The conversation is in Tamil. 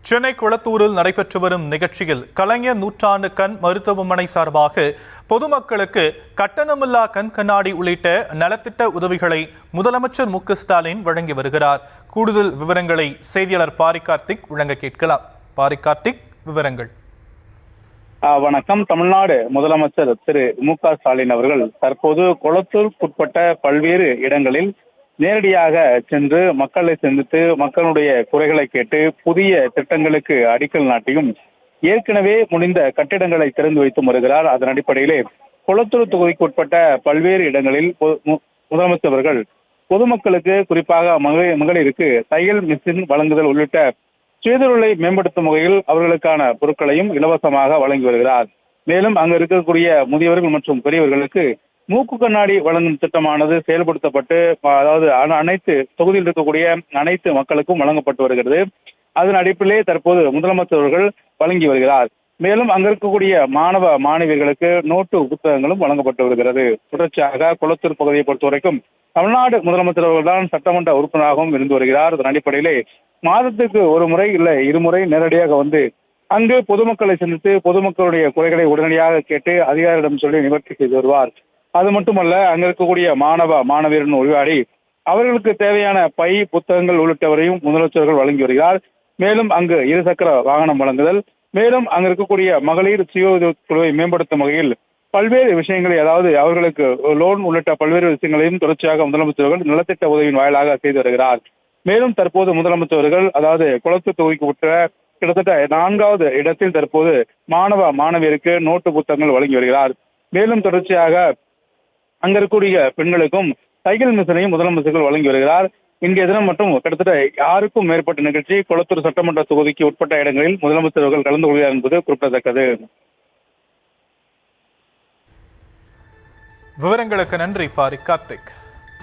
சென்னை குளத்தூரில் நடைபெற்று வரும் நிகழ்ச்சியில் கலைஞர் நூற்றாண்டு கண் மருத்துவமனை சார்பாக பொதுமக்களுக்கு கட்டணமில்லா கண் கண்ணாடி உள்ளிட்ட நலத்திட்ட உதவிகளை முதலமைச்சர் மு க ஸ்டாலின் வழங்கி வருகிறார். கூடுதல் விவரங்களை செய்தியாளர் பாரி கார்த்திக் வழங்க கேட்கலாம். பாரி கார்த்திக், விவரங்கள். வணக்கம். தமிழ்நாடு முதலமைச்சர் திரு மு க ஸ்டாலின் அவர்கள் தற்போது குளத்தூருக்குட்பட்ட பல்வேறு இடங்களில் நேரடியாக சென்று மக்களை சந்தித்து மக்களுடைய குறைகளை கேட்டு புதிய திட்டங்களுக்கு அடிக்கல் நாட்டியும் ஏற்கனவே முடிந்த கட்டிடங்களை திறந்து வைத்து வருகிறார். அதன் அடிப்படையிலே குளத்தூர் தொகுதிக்கு உட்பட்ட பல்வேறு இடங்களில் முதலமைச்சர் அவர்கள் பொதுமக்களுக்கு, குறிப்பாக மகளிருக்கு தையல் மிஷின் வழங்குதல் உள்ளிட்ட சுயதொழிலை மேம்படுத்தும் வகையில் அவர்களுக்கான பொருட்களையும் இலவசமாக வழங்கி வருகிறார். மேலும் அங்கு இருக்கக்கூடிய முதியவர்கள் மற்றும் பெரியவர்களுக்கு மூக்கு கண்ணாடி வழங்கும் திட்டமானது செயல்படுத்தப்பட்டு, அதாவது அனைத்து தொகுதியில் இருக்கக்கூடிய அனைத்து மக்களுக்கும் வழங்கப்பட்டு வருகிறது. அதன் அடிப்படையிலே தற்போது முதலமைச்சர் அவர்கள் வழங்கி வருகிறார். மேலும் அங்க இருக்கக்கூடிய மாணவ மாணவியர்களுக்கு நோட்டு புத்தகங்களும் வழங்கப்பட்டு வருகிறது. தொடர்ச்சியாக குளத்தூர் பகுதியை பொறுத்தவரைக்கும் தமிழ்நாடு முதலமைச்சர் அவர்கள் தான் சட்டமன்ற உறுப்பினராகவும் இருந்து வருகிறார். அதன் அடிப்படையிலே மாதத்துக்கு ஒரு முறை இல்லை இருமுறை நேரடியாக வந்து அங்கு பொதுமக்களை சந்தித்து பொதுமக்களுடைய குறைகளை உடனடியாக கேட்டு அதிகாரியிடம் சொல்லி நிவர்த்தி செய்து வருவார். அது மட்டுமல்ல, அங்க இருக்கக்கூடிய மாணவ மாணவியருடன் உரையாடி அவர்களுக்கு தேவையான பை, புத்தகங்கள் உள்ளிட்டவரையும் முதலமைச்சர்கள் வழங்கி வருகிறார். மேலும் அங்கு இருசக்கர வாகனம் வழங்குதல், மேலும் அங்க இருக்கக்கூடிய மகளிர் சுய உதவி குழுவை மேம்படுத்தும் வகையில் பல்வேறு விஷயங்களை, அதாவது அவர்களுக்கு லோன் உள்ளிட்ட பல்வேறு விஷயங்களையும் தொடர்ச்சியாக முதலமைச்சர்கள் நலத்திட்ட உதவியின் வாயிலாக செய்து வருகிறார். மேலும் தற்போது முதலமைச்சர்கள், அதாவது குளத்தூர் தொகுதிக்கு உட்பட்ட கிட்டத்தட்ட 4வது இடத்தில் தற்போது மாணவ மாணவியருக்கு நோட்டு புத்தகங்கள் வழங்கி வருகிறார். மேலும் தொடர்ச்சியாக அங்க இருக்கக்கூடிய பெண்களுக்கும் தையல் மிஷினையும் முதலமைச்சர்கள் வழங்கி வருகிறார். இன்றைய தினம் மட்டும் கிட்டத்தட்ட 6க்கும் மேற்பட்ட நிகழ்ச்சி குளத்தூர் சட்டமன்ற தொகுதிக்கு உட்பட்ட இடங்களில் முதலமைச்சர்கள் கலந்து கொள்கிறார் என்பது குறிப்பிடத்தக்கது. விவரங்களுக்கு நன்றி பாரி கார்த்திக்.